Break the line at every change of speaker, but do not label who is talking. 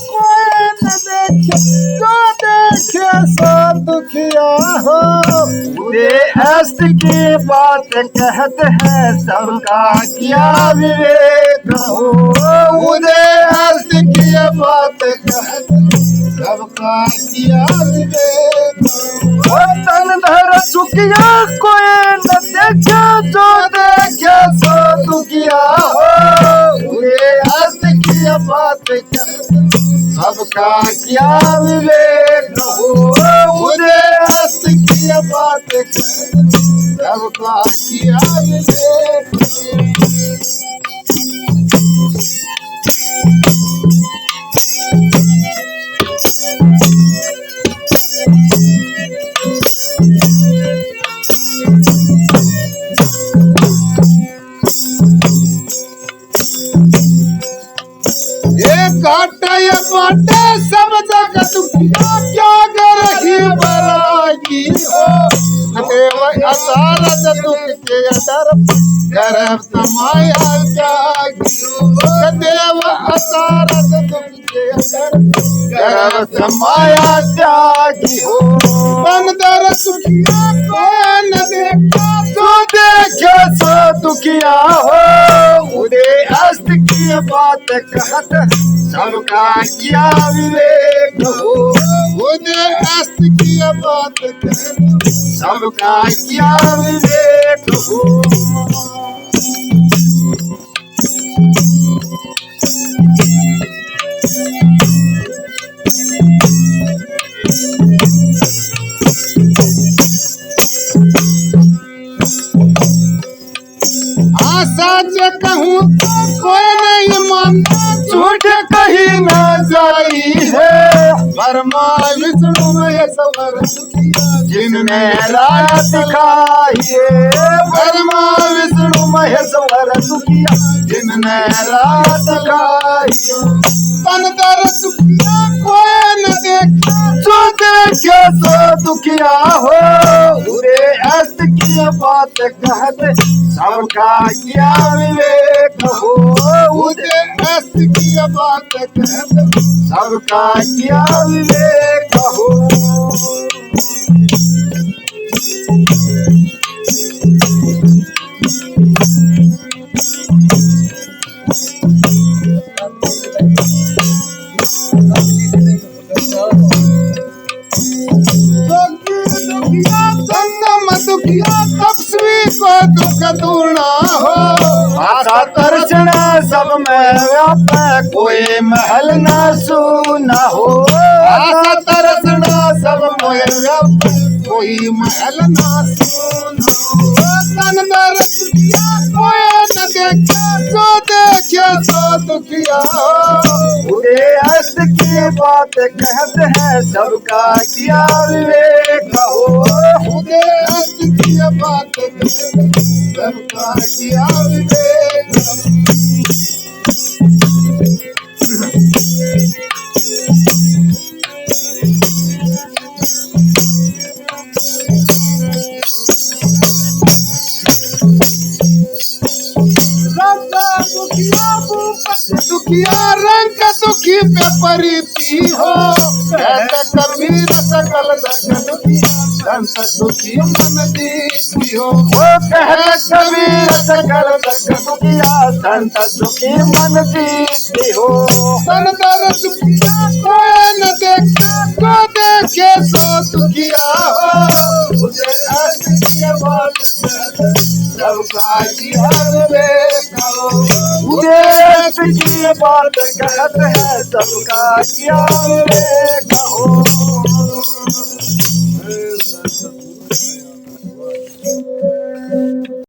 कोई न देखे, जो देखे सो दुखिया हो।
उदे अस्त की बात कहते हैं सबका किया विवेक हो।
उदे अस्त की बात कहते सबका किया विवेक हो।
तन धर सुखिया कोई न देखे, जो देखे सो दुखिया हो।
उदे अस्त की बात कहते
सबका किया विवेक हो।
उदे अस्त की बात कहते सबका किया विवेक हो। काटे बाटे सब जगत दुखिया, क्या करही बरागी हो। देव असारद दुख के अदर गर्भ समाया त्यागी हो। देव असारद दुख के अदर गर्भ समाया त्यागी हो। तन दर सुखिया कोई न देखा,
जो देखे सो दुखिया हो। उदे अस्त की बात कहत सबका किया विवेक हो।
उदे अस्त की बात कहत
सबका किया विवेक हो।
सच कहूँ तो कोई नहीं मानता,
झूठ कहीं न जाई है।
ब्रह्मा विष्णु महेश्वर दुखिया,
जिनने राह दिखाई है। ब्रह्मा विष्णु महेश्वर दुखिया, जिनने राह दिखाई है।
तन दर सुखिया कोई न देखा,
जो देखे सो दुखिया हो। उदे अस्त की बात कहते सबका किया विवेक हो।
उदे अस्त की बात कहत
सबका किया विवेक हो।
दुखिया संगम दुखिया, तपस्वी को दुख दूना हो।
आशा तर्जन सब में व्यापक, कोई महल न सुना हो।
आशा तरसना सब में व्यापक, कोई महल ना सुना हो। तन दर सुखिया कोई न देखा, जो देखे सो दुखिया हो।
उदे अस्त की बात कहते हैं सबका किया विवेक हो।
उदे अस्त की बात कहते सबका किया विवेक हो। दुखिया रंग दुखी पे परिती हो। कहते कबीर सकल दर्द दुखिया, संत दुखी मन दीती हो।
वो कहते कबीर सकल दर्द दुखिया, संत सुखी मन जीती हो।
तन दर दुखिया कोई न देखा, जो देखे सो दुखिया हो। उसे अस्त की बात कहते सबका किया विवेक हो।
उदे अस्त की बात कहते हैं सबका किया विवेक हो।